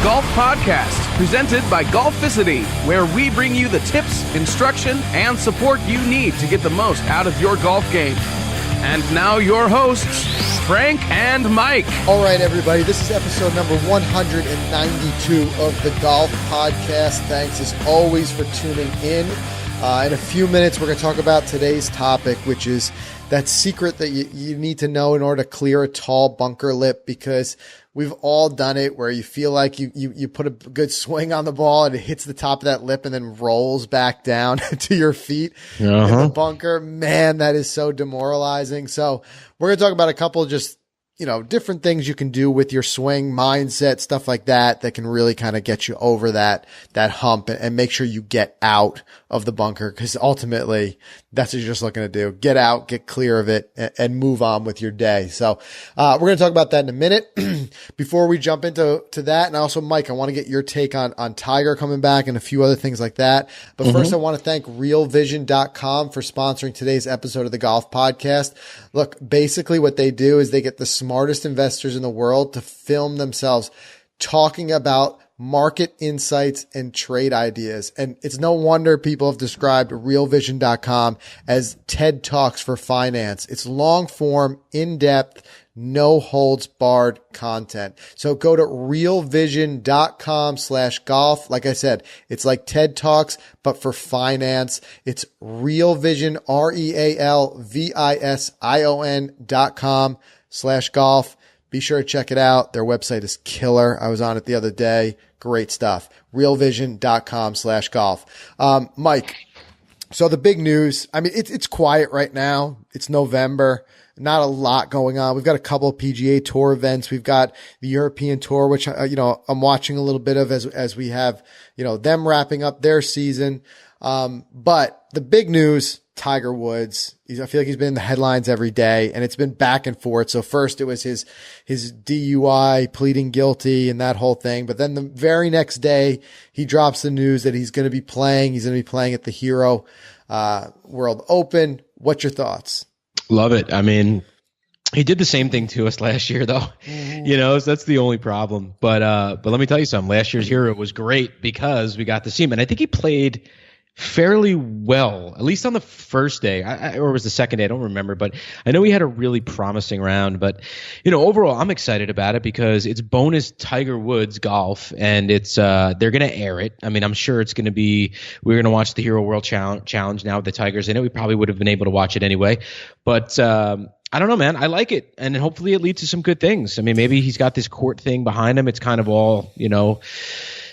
Golf Podcast, presented by Golficity, where we bring you the tips, instruction, and support you need to get the most out of your golf game. And now your hosts, Frank and Mike. All right, everybody, this is episode number 192 of the Golf Podcast. Thanks, as always, for tuning in. In a few minutes, we're going to talk about today's topic, which is that secret that you need to know in order to clear a tall bunker lip, because we've all done it where you feel like you put a good swing on the ball and it hits the top of that lip and then rolls back down to your feet in the bunker. Man, that is so demoralizing. So we're going to talk about a couple of just, different things you can do with your swing mindset, stuff like that can really kind of get you over that hump and make sure you get out of the bunker. Cause ultimately that's what you're just looking to do. Get out, get clear of it and move on with your day. So, we're going to talk about that in a minute. Before we jump into that. And also, Mike, I want to get your take on Tiger coming back and a few other things like that. But first I want to thank realvision.com for sponsoring today's episode of the Golf Podcast. Look, basically what they do is they get the smartest investors in the world to film themselves talking about market insights and trade ideas. And it's no wonder people have described realvision.com as TED Talks for finance. It's long form, in-depth, no holds barred content. So go to realvision.com/golf. Like I said, it's like TED Talks, but for finance. It's realvision, realvision.com/golf. Be sure to check it out. Their website is killer. I was on it the other day. Great stuff. realvision.com/golf. Mike, so the big news, it's quiet right now. It's November. Not a lot going on. We've got a couple of PGA Tour events. We've got the European Tour, which, I'm watching a little bit of as we have, them wrapping up their season. But the big news, Tiger Woods, I feel like he's been in the headlines every day and it's been back and forth. So first it was his DUI pleading guilty and that whole thing. But then the very next day he drops the news that he's going to be playing. He's going to be playing at the Hero, World Open. What's your thoughts? Love it. He did the same thing to us last year, though. So that's the only problem. But let me tell you something. Last year's Hero was great because we got to see him, and I think he played fairly well, at least on the first day, or it was the second day. I don't remember, but I know he had a really promising round. But overall, I'm excited about it because it's bonus Tiger Woods golf, and it's they're going to air it. I'm sure it's going to be. We're going to watch the Hero World Challenge now with the Tigers in it. We probably would have been able to watch it anyway, but. I don't know, man. I like it, and hopefully it leads to some good things. Maybe he's got this court thing behind him. It's kind of all,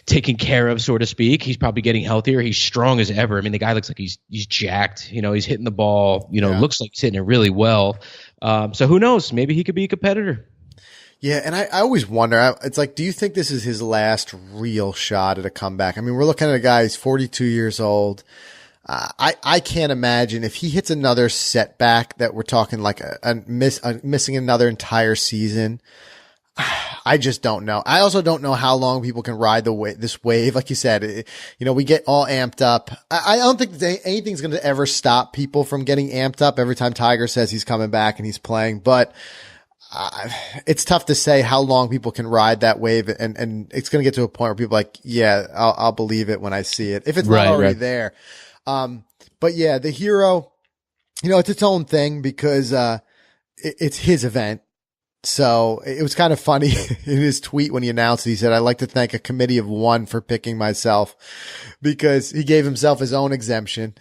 taken care of, so to speak. He's probably getting healthier. He's strong as ever. The guy looks like he's jacked. He's hitting the ball. Looks like he's hitting it really well. So who knows? Maybe he could be a competitor. Yeah, and I always wonder, it's like, do you think this is his last real shot at a comeback? We're looking at a guy who's 42 years old. I can't imagine if he hits another setback that we're talking like missing another entire season. I just don't know. I also don't know how long people can ride this wave. Like you said, we get all amped up. I don't think anything's going to ever stop people from getting amped up every time Tiger says he's coming back and he's playing. But it's tough to say how long people can ride that wave, and it's going to get to a point where people are like, yeah, I'll believe it when I see it, if it's not already there. But yeah, the Hero, it's its own thing because, it's his event. So it was kind of funny in his tweet when he announced it. He said, I'd like to thank a committee of one for picking myself, because he gave himself his own exemption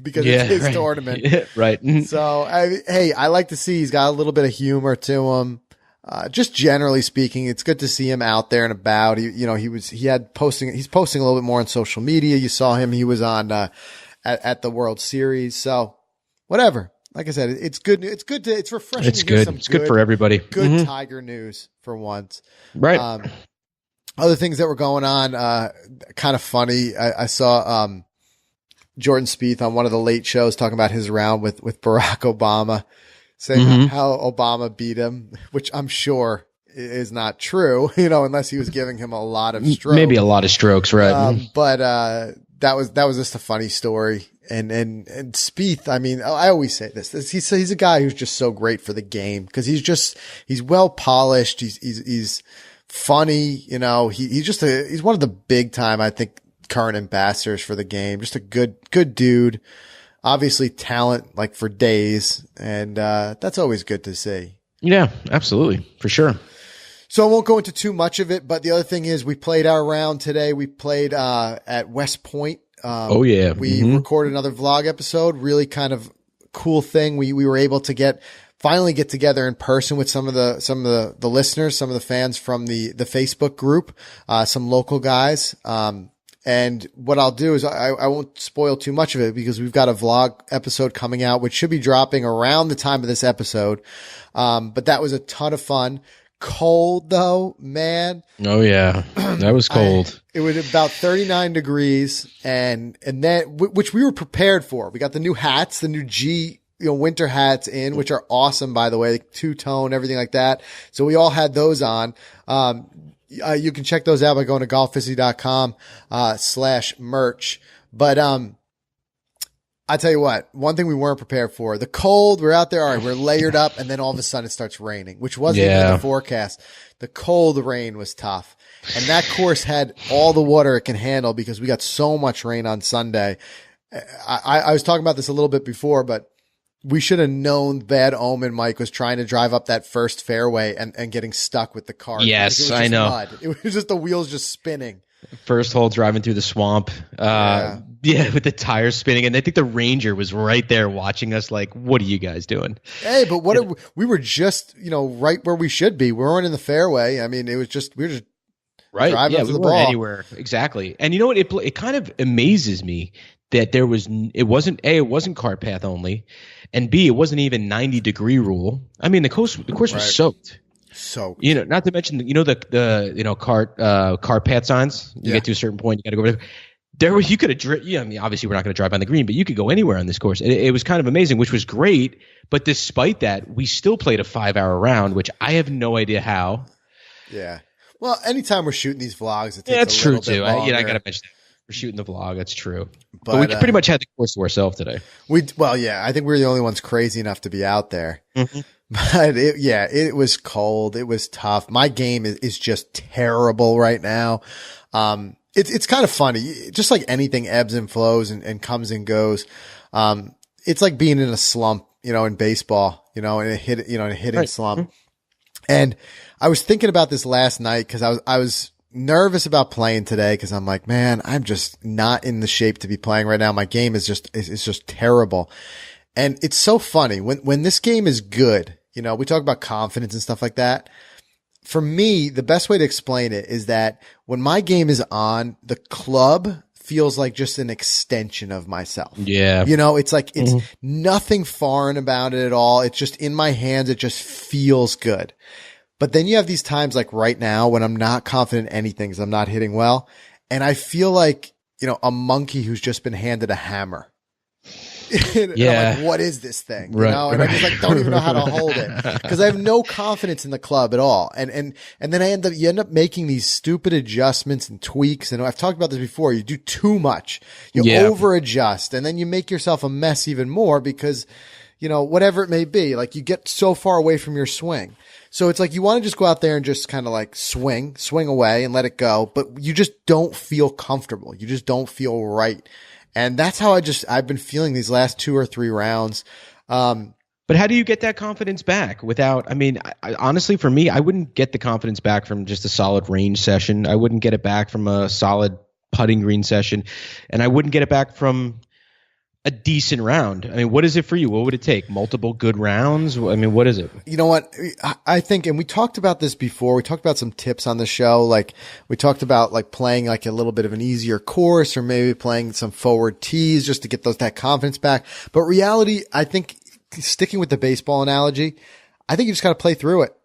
because it's his tournament. Yeah, right. So, I like to see he's got a little bit of humor to him. Just generally speaking, it's good to see him out there and about. He's posting a little bit more on social media. You saw him. He was on, at the World Series. So whatever. Like I said, it's good. It's refreshing. It's good. It's good for everybody. Good Tiger news for once. Right. Other things that were going on, kind of funny. I saw, Jordan Spieth on one of the late shows talking about his round with Barack Obama, saying how Obama beat him, which I'm sure is not true, unless he was giving him a lot of strokes. Maybe a lot of strokes, right. But that was just a funny story. And Spieth, I always say this, he's a guy who's just so great for the game, because he's well polished. He's funny. You know, he's one of the big time, I think, current ambassadors for the game. Just a good dude. Obviously talent like for days. And, that's always good to see. Yeah, absolutely. For sure. So I won't go into too much of it, but the other thing is we played our round today. We played, at West Point. We recorded another vlog episode, really kind of cool thing. We were able to finally get together in person with some of the listeners, some of the fans from the Facebook group, some local guys. And what I'll do is I won't spoil too much of it because we've got a vlog episode coming out, which should be dropping around the time of this episode. But that was a ton of fun. Cold though, man. Oh yeah. That was cold. It was about 39 degrees and then, which we were prepared for. We got the new hats, the new winter hats in, which are awesome, by the way, two-tone, everything like that. So we all had those on. You can check those out by going to golficity.com, /merch. But, I tell you what, one thing we weren't prepared for, the cold, we're out there, all right, we're layered up, and then all of a sudden it starts raining, which wasn't even in the forecast. The cold rain was tough. And that course had all the water it can handle because we got so much rain on Sunday. I was talking about this a little bit before, but we should have known Bad Omen Mike was trying to drive up that first fairway and getting stuck with the car. Yes, I know. Mud. It was just the wheels just spinning. First hole driving through the swamp. With the tires spinning. And I think the ranger was right there watching us like, what are you guys doing? Hey, but we were just, right where we should be. We weren't in the fairway. I mean, we were just right. driving Yeah, to we the weren't ball. Anywhere. Exactly. And you know what? It kind of amazes me that it wasn't cart path only, and B, it wasn't even 90-degree rule. I mean, the course was soaked. So, not to mention, the cart path signs. You get to a certain point, you got to go over there. You could have driven. I mean, obviously we're not going to drive on the green, but you could go anywhere on this course. It was kind of amazing, which was great. But despite that, we still played a 5-hour round, which I have no idea how. Yeah. Well, anytime we're shooting these vlogs, it takes that's a true little bit too. longer. I got to mention that. We're shooting the vlog. That's true. But we pretty much had the course to ourselves today. I think we were the only ones crazy enough to be out there. Mm-hmm. But it was cold. It was tough. My game is just terrible right now. It's kind of funny. Just like anything ebbs and flows and comes and goes. It's like being in a slump, in baseball, in a hitting slump. Mm-hmm. And I was thinking about this last night because I was nervous about playing today because I'm like, man, I'm just not in the shape to be playing right now. My game is just terrible. And it's so funny when this game is good, we talk about confidence and stuff like that. For me, the best way to explain it is that when my game is on, the club feels like just an extension of myself. Yeah. It's like, it's nothing foreign about it at all. It's just in my hands. It just feels good. But then you have these times like right now when I'm not confident in anything because I'm not hitting well. And I feel like, a monkey who's just been handed a hammer. And I'm like, what is this thing? And I just like don't even know how to hold it because I have no confidence in the club at all. And then you end up making these stupid adjustments and tweaks. And I've talked about this before. You do too much. You over adjust and then you make yourself a mess even more because, whatever it may be, like you get so far away from your swing. So it's like you want to just go out there and just kind of like swing away and let it go, but you just don't feel comfortable. You just don't feel right. And that's how I've been feeling these last 2 or 3 rounds. But how do you get that confidence back without, honestly, for me, I wouldn't get the confidence back from just a solid range session. I wouldn't get it back from a solid putting green session. And I wouldn't get it back from a decent round. What is it for you? What would it take? Multiple good rounds? What is it? You know what? I think, and we talked about this before. We talked about some tips on the show. Like we talked about like playing like a little bit of an easier course or maybe playing some forward tees just to get that confidence back. But reality, I think sticking with the baseball analogy, I think you just got to play through it.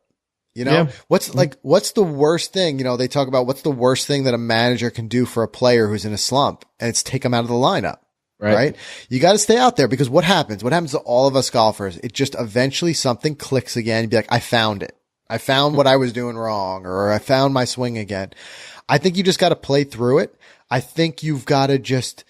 What's the worst thing? They talk about what's the worst thing that a manager can do for a player who's in a slump, and it's take them out of the lineup. Right? You got to stay out there because what happens? What happens to all of us golfers? It just eventually something clicks again. You'd be like, I found it. I found what I was doing wrong, or I found my swing again. I think you just got to play through it. I think you've got to just,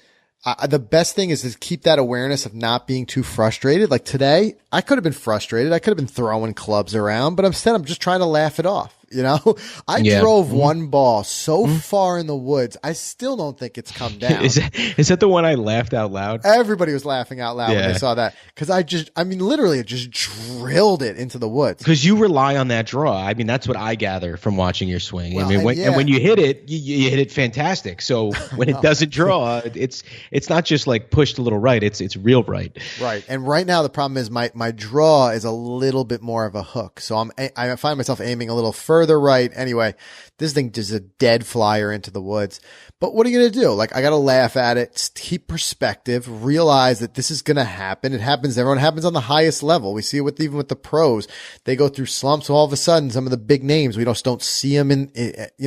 the best thing is to keep that awareness of not being too frustrated. Like today, I could have been frustrated. I could have been throwing clubs around, but instead I'm just trying to laugh it off. You know, I Yeah. drove one ball so far in the woods. I still don't think it's come down. Is that the one I laughed out loud? Everybody was laughing out loud when Yeah. they saw that. Cause literally it just drilled it into the woods. Because you rely on that draw. I mean, that's what I gather from watching your swing. Well, I mean, and when you hit it, you hit it fantastic. So when it doesn't draw, it's not just like pushed a little right. It's real right. Right. And right now the problem is my draw is a little bit more of a hook. So I find myself aiming a little further right. Anyway, this thing just a dead flyer into the woods. But what are you going to do? Like, I got to laugh at it, keep perspective, realize that this is going to happen. It happens. Everyone happens on the highest level. We see it even with the pros. They go through slumps. So all of a sudden, some of the big names, we just don't see them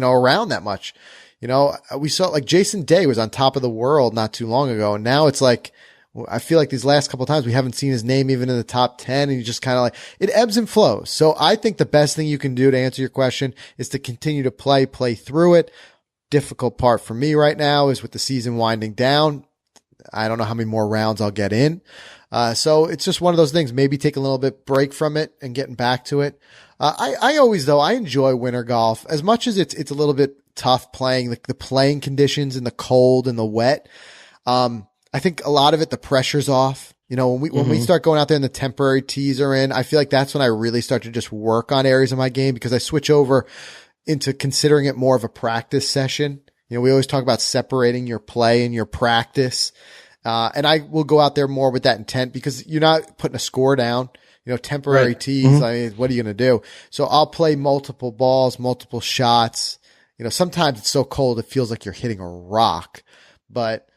around that much. You know, we saw like Jason Day was on top of the world not too long ago. And now it's like, I feel like these last couple of times we haven't seen his name even in the top 10, and you just kind of like, it ebbs and flows. So I think the best thing you can do to answer your question is to continue to play through it. Difficult part for me right now is with the season winding down. I don't know how many more rounds I'll get in. So it's just one of those things, maybe take a little bit break from it and getting back to it. I always, though, I enjoy winter golf as much as it's a little bit tough playing the playing conditions in the cold and the wet. I think a lot of it, the pressure's off. You know, when we start going out there and the temporary tees are in, I feel like that's when I really start to just work on areas of my game because I switch over into considering it more of a practice session. You know, we always talk about separating your play and your practice. And I will go out there more with that intent because you're not putting a score down, you know, temporary tees. I mean, what are you going to do? So I'll play multiple balls, multiple shots. You know, sometimes it's so cold, it feels like you're hitting a rock, but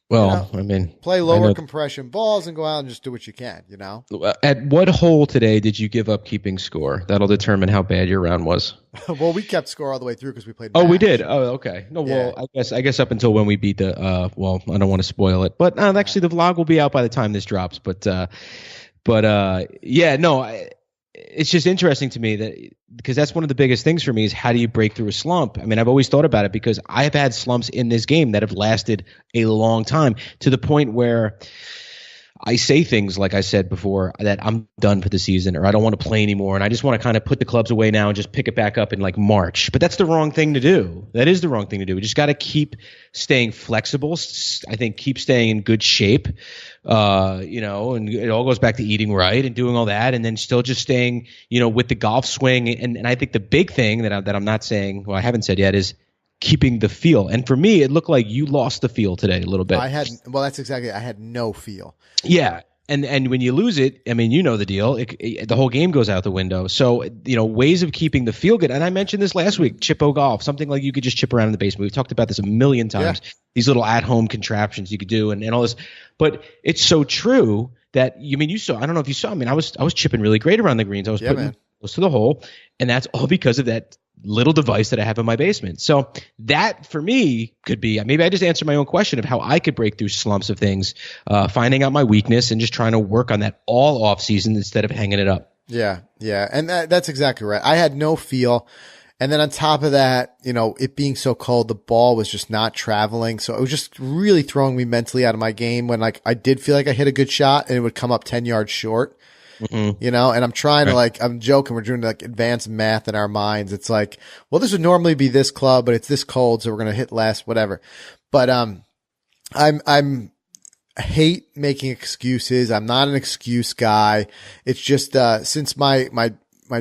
well, I mean, play lower compression balls and go out and just do what you can, you know? At what hole today did you give up keeping score? That'll determine how bad your round was. Well, we kept score all the way through because we played. Oh, we did. Oh, okay. No, well, I guess up until when we beat the, well, I don't want to spoil it, but actually the vlog will be out by the time this drops. But yeah, no, it's just interesting to me that because that's one of the biggest things for me is how do you break through a slump? I mean, I've always thought about it because I've had slumps in this game that have lasted a long time to the point where I say things like I said before that I'm done for the season or I don't want to play anymore and I just want to kind of put the clubs away now and just pick it back up in like March. But that's the wrong thing to do. That is the wrong thing to do. We just got to keep staying flexible. I think keep staying in good shape. You know, and it all goes back to eating right and doing all that and then still just staying, you know, with the golf swing. And I think the big thing that I'm not saying, well, I haven't said yet is keeping the feel. And for me, it looked like you lost the feel today a little bit. I had no feel. Yeah. And when you lose it, I mean, you know the deal. The whole game goes out the window. So, you know, ways of keeping the feel good. And I mentioned this last week, Chippo golf, something like you could just chip around in the basement. We've talked about this a million times. Yeah. These little at-home contraptions you could do and all this. But it's so true that, you mean, you saw, I don't know if you saw, I mean, I was chipping really great around the greens. I was putting close to the hole. And that's all because of that little device that I have in my basement. So that for me could be, maybe I just answered my own question of how I could break through slumps of things, finding out my weakness and just trying to work on that all off season instead of hanging it up. Yeah. Yeah. And that's exactly right. I had no feel. And then on top of that, you know, it being so cold, the ball was just not traveling. So it was just really throwing me mentally out of my game when like I did feel like I hit a good shot and it would come up 10 yards short. You know, and I'm trying to I'm joking. We're doing like advanced math in our minds. It's like, well, this would normally be this club, but it's this cold. So we're going to hit less, whatever. But, I hate making excuses. I'm not an excuse guy. It's just, since my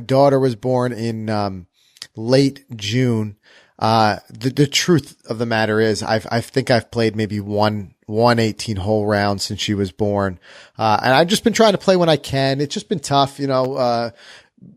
daughter was born in, late June, the truth of the matter is I think I've played maybe one 18-hole round since she was born. And I've just been trying to play when I can. It's just been tough, you know,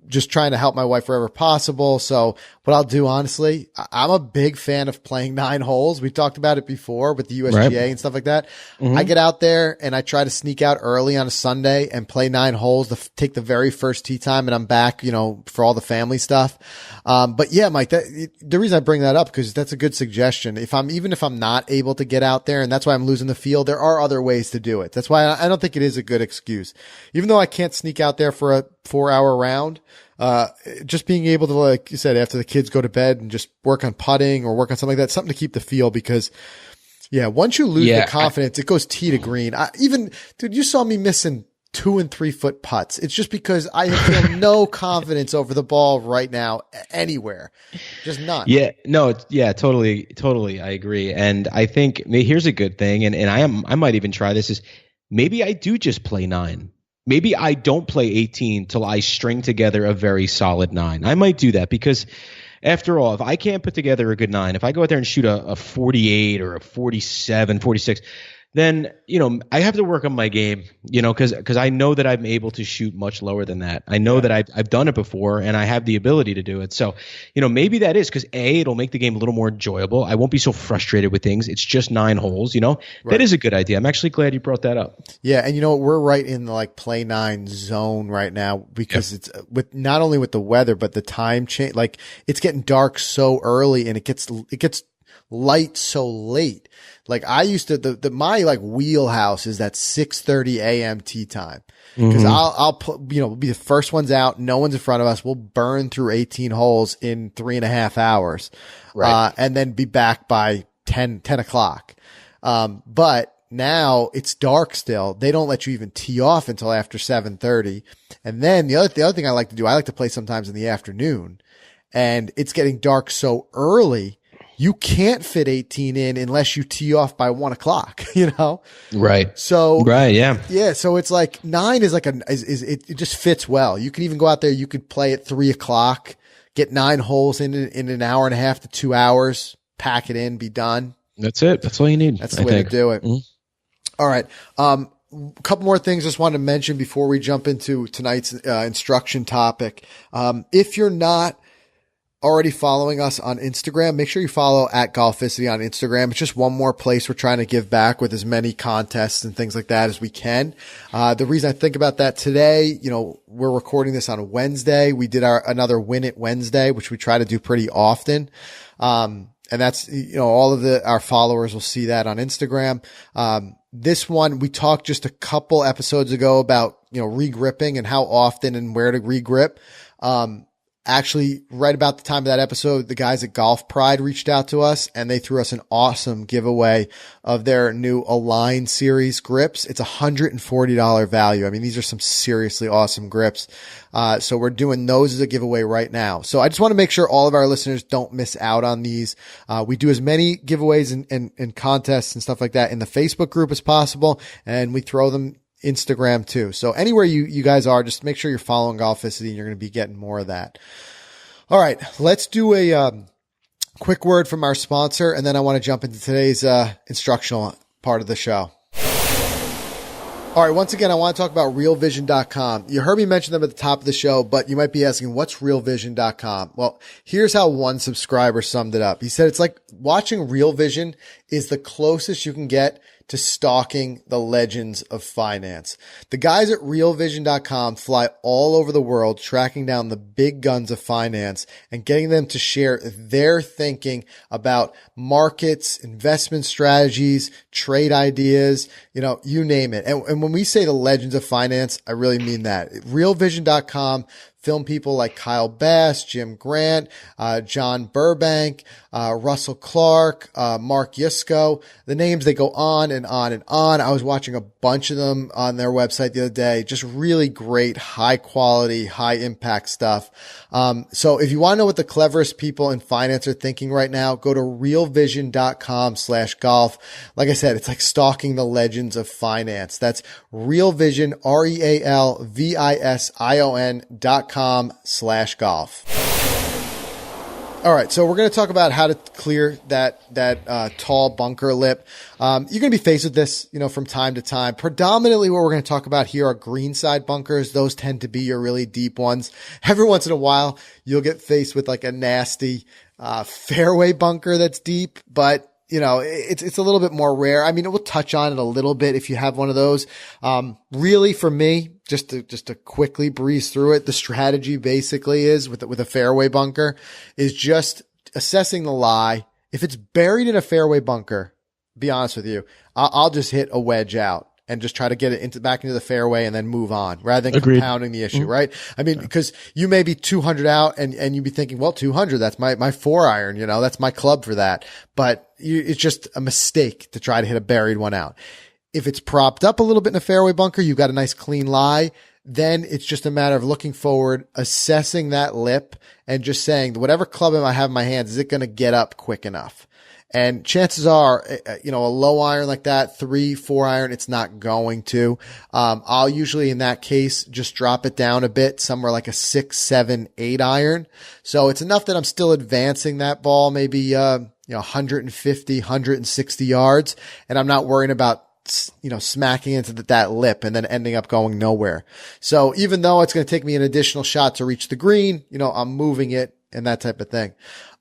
just trying to help my wife wherever possible. So what I'll do, honestly, I'm a big fan of playing 9 holes. We talked about it before with the USGA and stuff like that. I get out there and I try to sneak out early on a Sunday and play 9 holes to take the very first tee time. And I'm back, you know, for all the family stuff. But yeah, Mike, the reason I bring that up, because that's a good suggestion. Even if I'm not able to get out there and that's why I'm losing the field, there are other ways to do it. That's why I don't think it is a good excuse. Even though I can't sneak out there for a 4-hour round, just being able to, like you said, after the kids go to bed and just work on putting or work on something like that, something to keep the feel, because once you lose the confidence, it goes tee to green. Dude, you saw me missing 2 and 3 foot putts. It's just because I feel no confidence over the ball right now anywhere. Just none. Yeah, no, totally. I agree. And I think here's a good thing. And I might even try this is maybe I do just play 9. Maybe I don't play 18 till I string together a very solid 9. I might do that because after all, if I can't put together a good 9, if I go out there and shoot a 48 or a 47, 46, then, I have to work on my game, because I know that I'm able to shoot much lower than that. I know that I've done it before and I have the ability to do it. So, maybe that is because it'll make the game a little more enjoyable. I won't be so frustrated with things. It's just 9 holes, Right. That is a good idea. I'm actually glad you brought that up. Yeah. And we're right in the play 9 zone right now because it's with not only with the weather, but the time change. Like it's getting dark so early and it gets light so late. Like I used to, my wheelhouse is that 6:30 a.m. tee time. Cause I'll be the first ones out. No one's in front of us. We'll burn through 18 holes in 3.5 hours. Right. And then be back by 10 o'clock. But now it's dark still. They don't let you even tee off until after 7:30. And then the other thing I like to do, I like to play sometimes in the afternoon and it's getting dark so early. You can't fit 18 in unless you tee off by 1 o'clock, Right. So, right. Yeah. Yeah. So it's 9 is it just fits well. You can even go out there. You could play at 3 o'clock, get 9 holes in an hour and a half to 2 hours, pack it in, be done. That's it. That's all you need. That's the way to do it. Mm-hmm. All right. A couple more things I just wanted to mention before we jump into tonight's instruction topic. If you're not already following us on Instagram, make sure you follow at Golficity on Instagram. It's just one more place we're trying to give back with as many contests and things like that as we can. The reason I think about that today, we're recording this on a Wednesday. We did another Win It Wednesday, which we try to do pretty often. And that's, all of our followers will see that on Instagram. This one, we talked just a couple episodes ago about, regripping and how often and where to regrip. Actually, right about the time of that episode, the guys at Golf Pride reached out to us and they threw us an awesome giveaway of their new Align series grips. It's $140 value. I mean, these are some seriously awesome grips. So we're doing those as a giveaway right now. So I just want to make sure all of our listeners don't miss out on these. We do as many giveaways and contests and stuff like that in the Facebook group as possible. And we throw them Instagram too. So anywhere you guys are, just make sure you're following Golficity and you're going to be getting more of that. All right. Let's do a quick word from our sponsor. And then I want to jump into today's instructional part of the show. All right. Once again, I want to talk about realvision.com. You heard me mention them at the top of the show, but you might be asking, what's realvision.com? Well, here's how one subscriber summed it up. He said, it's like watching Real Vision is the closest you can get to stalking the legends of finance. The guys at realvision.com fly all over the world, tracking down the big guns of finance and getting them to share their thinking about markets, investment strategies, trade ideas, you name it. And when we say the legends of finance, I really mean that. Realvision.com film people like Kyle Bass, Jim Grant, John Burbank, Russell Clark, Mark Yusko. The names, they go on and on and on. I was watching a bunch of them on their website the other day. Just really great, high quality, high impact stuff. So if you want to know what the cleverest people in finance are thinking right now, go to realvision.com/golf. Like I said, it's like stalking the legends of finance. That's realvision, realvision.com/golf. All right. So we're going to talk about how to clear that tall bunker lip. You're going to be faced with this, from time to time. Predominantly what we're going to talk about here are greenside bunkers. Those tend to be your really deep ones. Every once in a while, you'll get faced with like a nasty, fairway bunker that's deep, but it's a little bit more rare. I mean, we'll touch on it a little bit if you have one of those. Really for me, just to quickly breeze through it, the strategy basically is with a fairway bunker is just assessing the lie. If it's buried in a fairway bunker, be honest with you, I'll just hit a wedge out and just try to get it back into the fairway and then move on rather than compounding the issue, right? I mean, because you may be 200 out and you'd be thinking, well, 200, that's my 4-iron, that's my club for that. But it's just a mistake to try to hit a buried one out. If it's propped up a little bit in a fairway bunker, you've got a nice clean lie. Then it's just a matter of looking forward, assessing that lip, and just saying, whatever club I have in my hands, is it going to get up quick enough? And chances are, a low iron like that, 3-4 iron, it's not going to. I'll usually in that case just drop it down a bit, somewhere like a 6, 7, 8 iron. So it's enough that I'm still advancing that ball, maybe, 150, 160 yards. And I'm not worrying about smacking into that lip and then ending up going nowhere. So even though it's going to take me an additional shot to reach the green, I'm moving it and that type of thing.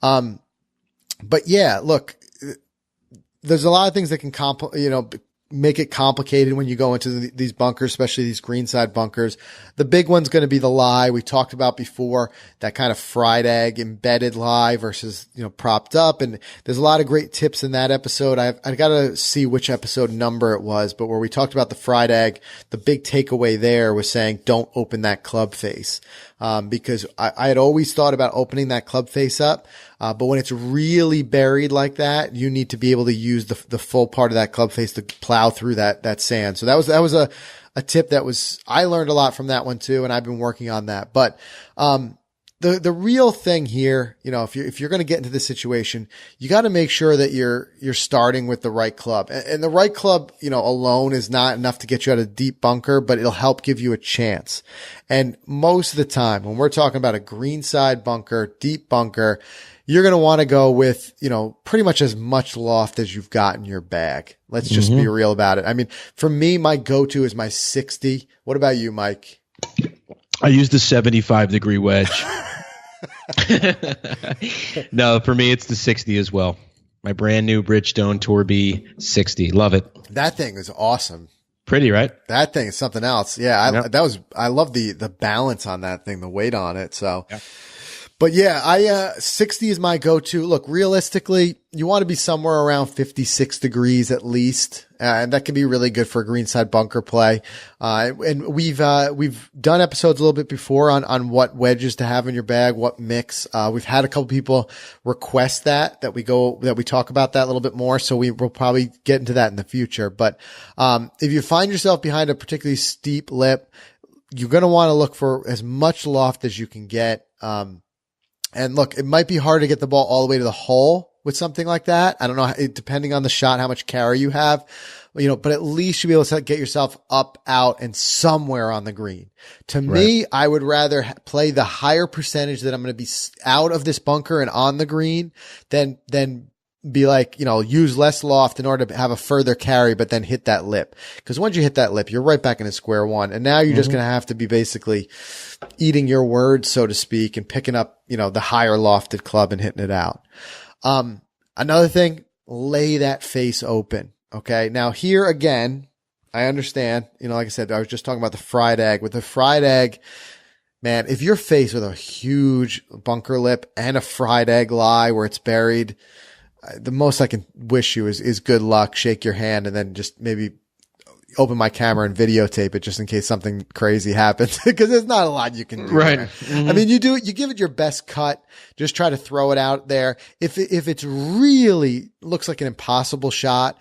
But yeah, look, there's a lot of things that can make it complicated when you go into these bunkers, especially these greenside bunkers. The big one's going to be the lie we talked about before, that kind of fried egg embedded lie versus, propped up. And there's a lot of great tips in that episode. I got to see which episode number it was, but where we talked about the fried egg, the big takeaway there was saying, don't open that club face. Because I had always thought about opening that club face up. But when it's really buried like that, you need to be able to use the full part of that club face to plow through that sand. So that was a tip I learned a lot from that one too. And I've been working on that. But, the real thing here, if you're going to get into this situation, you got to make sure that you're starting with the right club. And the right club, alone is not enough to get you out of a deep bunker, but it'll help give you a chance. And most of the time, when we're talking about a greenside bunker, deep bunker, you're going to want to go with, pretty much as much loft as you've got in your bag. Let's just be real about it. I mean, for me, my go-to is my 60. What about you, Mike? I use the 75-degree wedge. No, for me, it's the 60 as well. My brand new Bridgestone Tour B 60. Love it. That thing is awesome. Pretty, right? That thing is something else. Yeah. I love the balance on that thing, the weight on it. So, yeah. But yeah, 60 is my go-to. Look, realistically, you want to be somewhere around 56 degrees at least. And that can be really good for a greenside bunker play. And we've done episodes a little bit before on what wedges to have in your bag, what mix. We've had a couple people request that we talk about that a little bit more. So we'll probably get into that in the future. But, if you find yourself behind a particularly steep lip, you're going to want to look for as much loft as you can get. And look, it might be hard to get the ball all the way to the hole with something like that. I don't know, depending on the shot, how much carry you have, but at least you'll be able to get yourself up, out, and somewhere on the green. To me, I would rather play the higher percentage that I'm going to be out of this bunker and on the green than be like, use less loft in order to have a further carry, but then hit that lip. Because once you hit that lip, you're right back into square one. And now you're just going to have to be basically eating your words, so to speak, and picking up, the higher lofted club and hitting it out. Another thing, lay that face open. Okay. Now here again, I understand, like I said, I was just talking about the fried egg. With the fried egg, man, if you're faced with a huge bunker lip and a fried egg lie where it's buried, the most I can wish you is good luck, shake your hand, and then just maybe open my camera and videotape it just in case something crazy happens, because there's not a lot you can do. Right. Mm-hmm. I mean, you give it your best cut. Just try to throw it out there. If it's really looks like an impossible shot,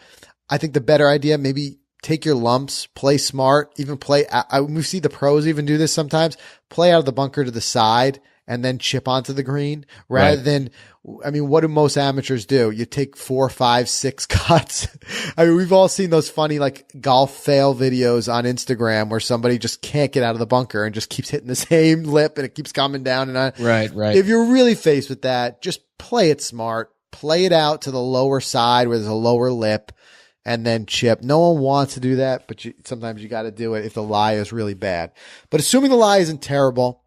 I think the better idea, maybe take your lumps, play smart, even play. We see the pros even do this sometimes, play out of the bunker to the side and then chip onto the green rather than, what do most amateurs do? You take 4, 5, 6 cuts. We've all seen those funny golf fail videos on Instagram where somebody just can't get out of the bunker and just keeps hitting the same lip and it keeps coming down and on. Right. If you're really faced with that, just play it smart, play it out to the lower side where there's a lower lip and then chip. No one wants to do that, but sometimes you got to do it if the lie is really bad. But assuming the lie isn't terrible,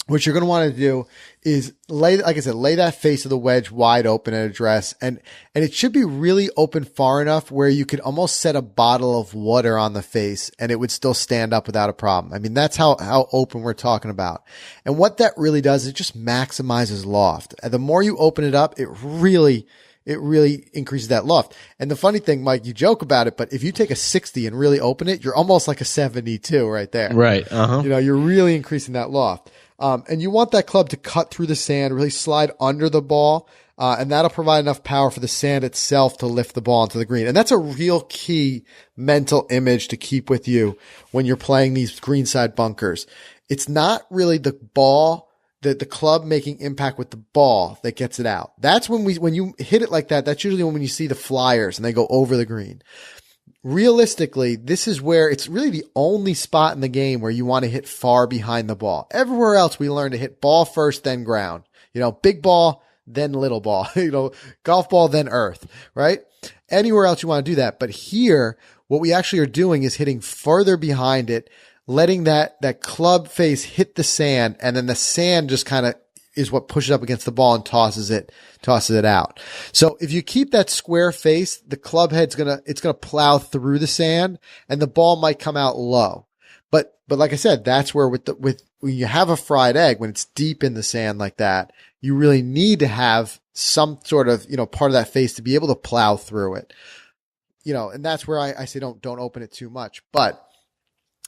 what you're going to want to do is lay that face of the wedge wide open at address. And it should be really open far enough where you could almost set a bottle of water on the face and it would still stand up without a problem. That's how open we're talking about. And what that really does is it just maximizes loft. And the more you open it up, it really increases that loft. And the funny thing, Mike, you joke about it, but if you take a 60 and really open it, you're almost like a 72 right there. Right. Uh-huh. You're really increasing that loft. And you want that club to cut through the sand, really slide under the ball. And that'll provide enough power for the sand itself to lift the ball onto the green. And that's a real key mental image to keep with you when you're playing these greenside bunkers. It's not really the ball, the club making impact with the ball that gets it out. That's when you hit it like that, that's usually when you see the flyers and they go over the green. Realistically, this is where it's really the only spot in the game where you want to hit far behind the ball. Everywhere else, we learn to hit ball first, then ground. Big ball, then little ball, golf ball, then earth, right? Anywhere else you want to do that. But here, what we actually are doing is hitting further behind it, letting that club face hit the sand, and then the sand just kind of is what pushes up against the ball and tosses it out. So if you keep that square face, the club head's it's gonna plow through the sand and the ball might come out low. But like I said, that's where when you have a fried egg, when it's deep in the sand like that, you really need to have some sort of, part of that face to be able to plow through it. And that's where I say don't open it too much. But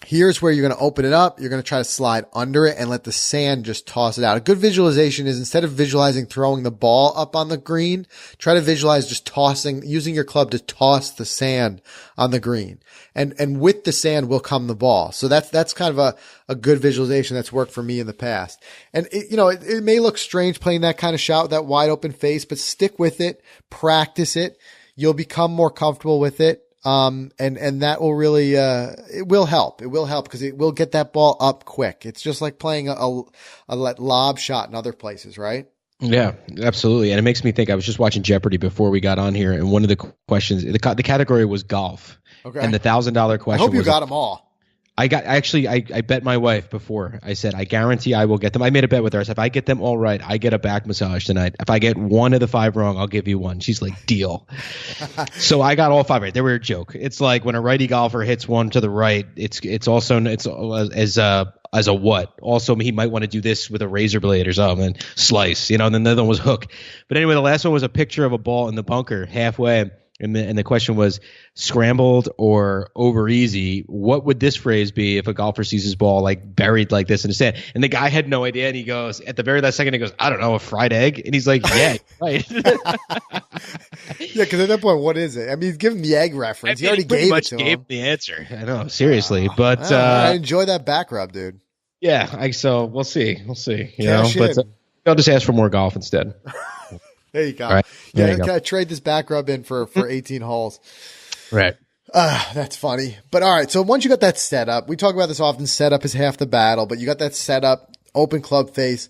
here's where you're going to open it up. You're going to try to slide under it and let the sand just toss it out. A good visualization is, instead of visualizing throwing the ball up on the green, try to visualize just using your club to toss the sand on the green. And with the sand will come the ball. So that's kind of a good visualization that's worked for me in the past. And it may look strange playing that kind of shot with that wide open face, but stick with it, practice it. You'll become more comfortable with it. And that will really, it will help. It will help because it will get that ball up quick. It's just like playing a lob shot in other places, right? Yeah, absolutely. And it makes me think, I was just watching Jeopardy before we got on here, and one of the questions, the category was golf. Okay. And the $1,000 question I hope you was, got them all. I bet my wife before. I said, I guarantee I will get them. I made a bet with her. I said, if I get them all right, I get a back massage tonight. If I get one of the 5 wrong, I'll give you one. She's like, deal. So I got all 5 right. They were a joke. It's like when a righty golfer hits one to the right, it's also as a what? Also, he might want to do this with a razor blade or something, slice, and then the other one was hook. But anyway, the last one was a picture of a ball in the bunker halfway. And the question was, scrambled or over easy, what would this phrase be if a golfer sees his ball like buried like this in the sand? And the guy had no idea. And he goes, at the very last second, he goes, I don't know, a fried egg. And he's like, yeah, right. Yeah, because at that point, what is it? I mean, he's giving the egg reference. He already gave it to him. The answer. I know, seriously. But I enjoy that back rub, dude. Yeah, so we'll see. Cash But I'll just ask for more golf instead. There you go. Right. Yeah, can I trade this back rub in for 18 holes? Right. That's funny. But all right. So once you got that set up, we talk about this often, setup is half the battle, but you got that set up, open club face.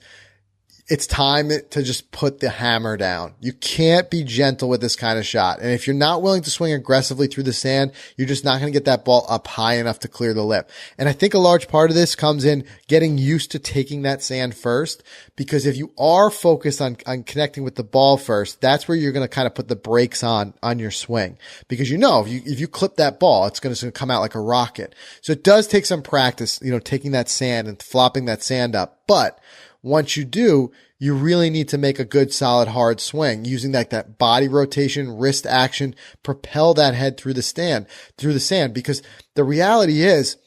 It's time to just put the hammer down. You can't be gentle with this kind of shot. And if you're not willing to swing aggressively through the sand, you're just not going to get that ball up high enough to clear the lip. And I think a large part of this comes in getting used to taking that sand first, because if you are focused on connecting with the ball first, that's where you're going to kind of put the brakes on your swing. Because if you clip that ball, it's going to come out like a rocket. So it does take some practice, taking that sand and flopping that sand up. But once you do, you really need to make a good, solid, hard swing using that body rotation, wrist action, propel that head through the sand, because the reality is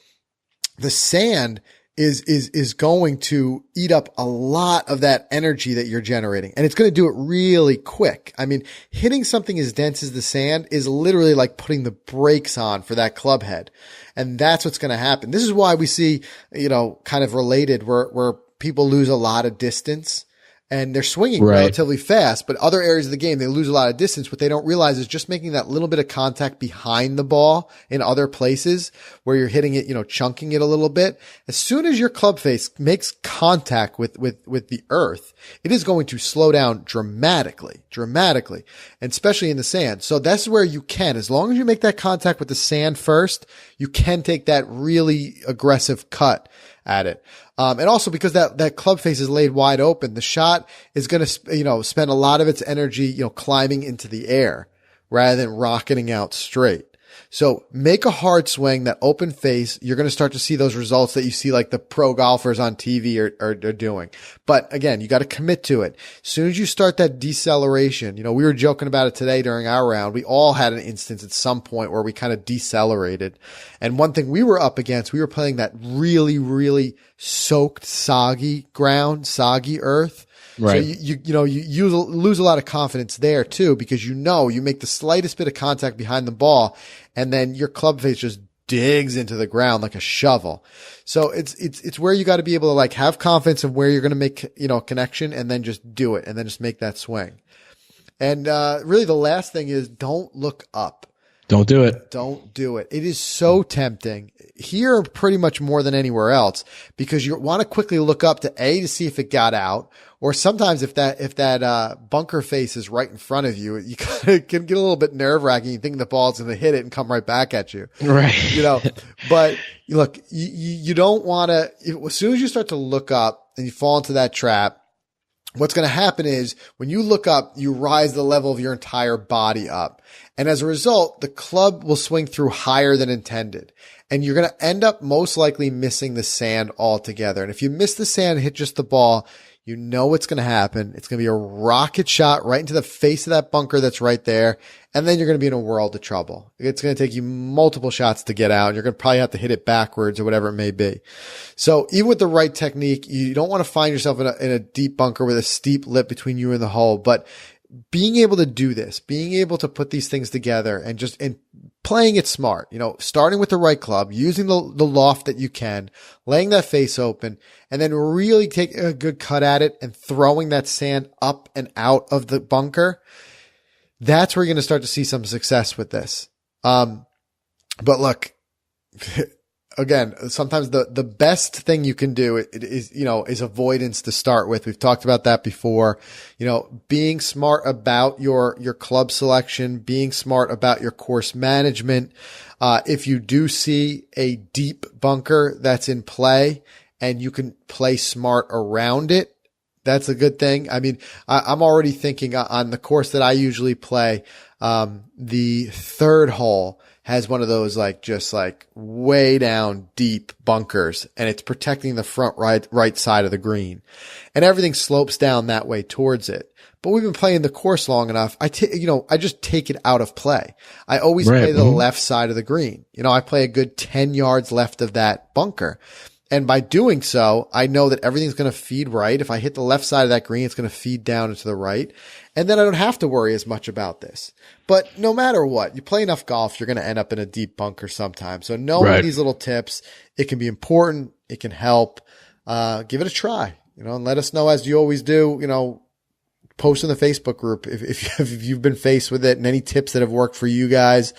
the sand is going to eat up a lot of that energy that you're generating, and it's going to do it really quick. I mean, hitting something as dense as the sand is literally like putting the brakes on for that club head. And that's what's going to happen. This is why we see, kind of related where people lose a lot of distance and they're swinging relatively fast, but other areas of the game, they lose a lot of distance. What they don't realize is just making that little bit of contact behind the ball in other places where you're hitting it, chunking it a little bit. As soon as your club face makes contact with the earth, it is going to slow down dramatically, and especially in the sand. So that's where you can, as long as you make that contact with the sand first, you can take that really aggressive cut at it. And also because that club face is laid wide open, the shot is going to, spend a lot of its energy, climbing into the air rather than rocketing out straight. So make a hard swing, that open face. You're going to start to see those results that you see like the pro golfers on TV are doing. But again, you got to commit to it. As soon as you start that deceleration, we were joking about it today during our round. We all had an instance at some point where we kind of decelerated. And one thing we were up against, we were playing that really, really soaked, soggy ground, soggy earth. Right. So you lose a lot of confidence there too, because you make the slightest bit of contact behind the ball and then your club face just digs into the ground like a shovel. So it's where you got to be able to like have confidence in where you're going to make, a connection and then just do it and then just make that swing. And, really the last thing is don't look up. Don't do it. Don't do it. It is so tempting here pretty much more than anywhere else because you want to quickly look up to see if it got out, or sometimes if that bunker face is right in front of you, you can get a little bit nerve wracking. You think the ball's going to hit it and come right back at you. Right. But look, you don't want to, as soon as you start to look up and you fall into that trap, what's going to happen is when you look up, you rise the level of your entire body up. And as a result, the club will swing through higher than intended. And you're going to end up most likely missing the sand altogether. And if you miss the sand and hit just the ball, you know what's going to happen. It's going to be a rocket shot right into the face of that bunker that's right there. And then you're going to be in a world of trouble. It's going to take you multiple shots to get out. You're going to probably have to hit it backwards or whatever it may be. So even with the right technique, you don't want to find yourself in a deep bunker with a steep lip between you and the hole. But being able to do this, being able to put these things together and playing it smart, starting with the right club, using the loft that you can, laying that face open, and then really taking a good cut at it and throwing that sand up and out of the bunker. That's where you're going to start to see some success with this. But look, again, sometimes the best thing you can do is avoidance to start with. We've talked about that before. Being smart about your club selection, being smart about your course management. If you do see a deep bunker that's in play and you can play smart around it, that's a good thing. I mean, I'm already thinking on the course that I usually play, the third hole has one of those just way down deep bunkers, and it's protecting the front right side of the green, and everything slopes down that way towards it. But we've been playing the course long enough. I just take it out of play. I always play the left side of the green. I play a good 10 yards left of that bunker. And by doing so, I know that everything's going to feed right. If I hit the left side of that green, it's going to feed down into the right. And then I don't have to worry as much about this. But no matter what, you play enough golf, you're going to end up in a deep bunker sometime. So knowing these little tips, it can be important. It can help. Give it a try, and let us know as you always do, post in the Facebook group if you've been faced with it and any tips that have worked for you guys.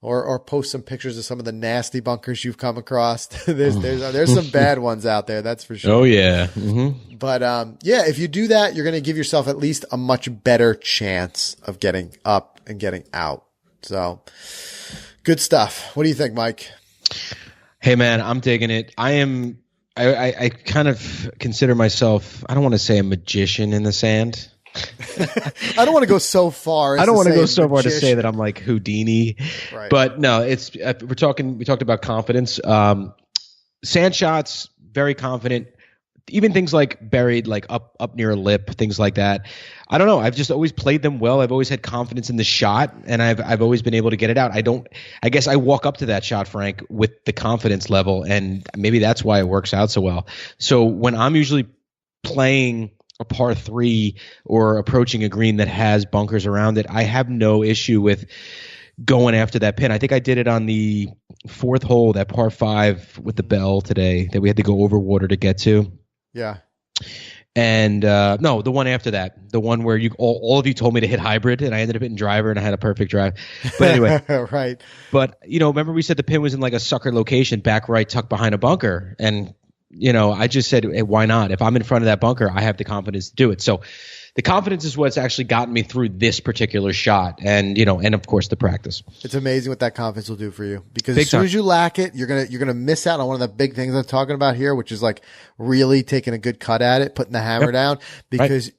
Or post some pictures of some of the nasty bunkers you've come across. There's some bad ones out there, that's for sure. Oh yeah. Mm-hmm. But if you do that, you're going to give yourself at least a much better chance of getting up and getting out. So good stuff. What do you think, Mike? Hey man, I'm digging it. I kind of consider myself, I don't want to say a magician in the sand. I don't want to go so far. I don't want to go so far to say that I'm like Houdini, right. But no, we talked about confidence. Sand shots, very confident. Even things like buried, like up near a lip, things like that. I don't know. I've just always played them well. I've always had confidence in the shot, and I've always been able to get it out. I guess I walk up to that shot, Frank, with the confidence level, and maybe that's why it works out so well. So when I'm usually playing a par 3 or approaching a green that has bunkers around it, I have no issue with going after that pin. I think I did it on the 4th hole, that par 5 with the bell today that we had to go over water to get to. Yeah. And no, the one after that, the one where all of you told me to hit hybrid, and I ended up hitting driver, and I had a perfect drive. But anyway, right. But remember we said the pin was in like a sucker location, back right, tucked behind a bunker, and I just said, hey, why not? If I'm in front of that bunker, I have the confidence to do it. So the confidence is what's actually gotten me through this particular shot, and and of course the practice. It's amazing what that confidence will do for you, because as soon as you lack it, you're gonna miss out on one of the big things I'm talking about here, which is like really taking a good cut at it, putting the hammer down. Because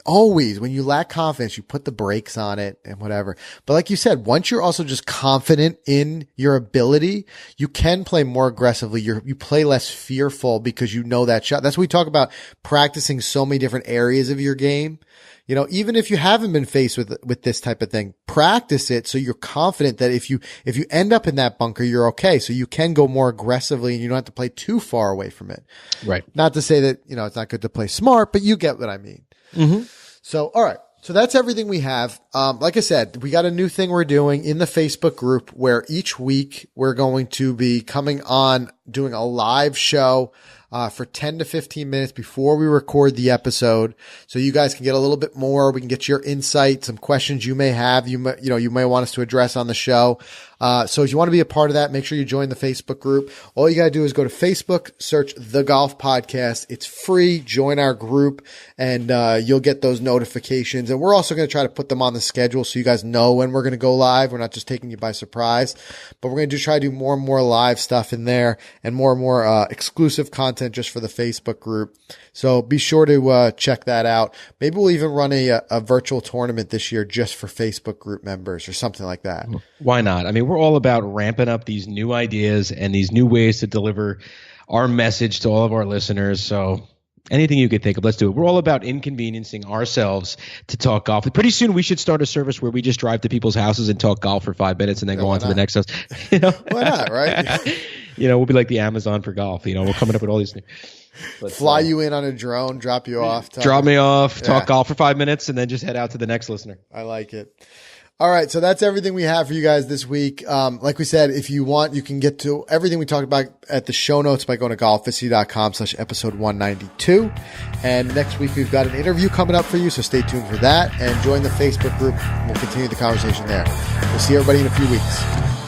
always when you lack confidence, you put the brakes on it and whatever. But like you said, once you're also just confident in your ability, you can play more aggressively. You play less fearful because you know that shot. That's what we talk about, practicing so many different areas of your game. You know, even if you haven't been faced with this type of thing, practice it so you're confident that if you end up in that bunker, you're okay. So you can go more aggressively and you don't have to play too far away from it. Right. Not to say that, you know, it's not good to play smart, but you get what I mean. Mm-hmm. So, all right. So that's everything we have. Like I said, we got a new thing we're doing in the Facebook group where each week we're going to be coming on doing a live show for 10 to 15 minutes before we record the episode. So you guys can get a little bit more. We can get your insight, some questions you may have, you may want us to address on the show. So if you want to be a part of that, make sure you join the Facebook group. All you got to do is go to Facebook, search The Golf Podcast. It's free. Join our group and, you'll get those notifications. And we're also going to try to put them on the schedule so you guys know when we're going to go live. We're not just taking you by surprise, but we're going to try to do more and more live stuff in there and more, exclusive content just for the Facebook group. So be sure to, check that out. Maybe we'll even run a virtual tournament this year just for Facebook group members or something like that. Why not? I mean, we're all about ramping up these new ideas and these new ways to deliver our message to all of our listeners. So anything you could think of, let's do it. We're all about inconveniencing ourselves to talk golf. Pretty soon we should start a service where we just drive to people's houses and talk golf for 5 minutes and then go on to the next house. You know? Why not, right? You know, we'll be like the Amazon for golf. You know, we're coming up with all these things. But, fly you in on a drone, drop you off. Drop me off, talk golf for 5 minutes, and then just head out to the next listener. I like it. All right. So that's everything we have for you guys this week. Like we said, if you want, you can get to everything we talked about at the show notes by going to golficity.com/episode 192. And next week, we've got an interview coming up for you. So stay tuned for that and join the Facebook group. We'll continue the conversation there. We'll see everybody in a few weeks.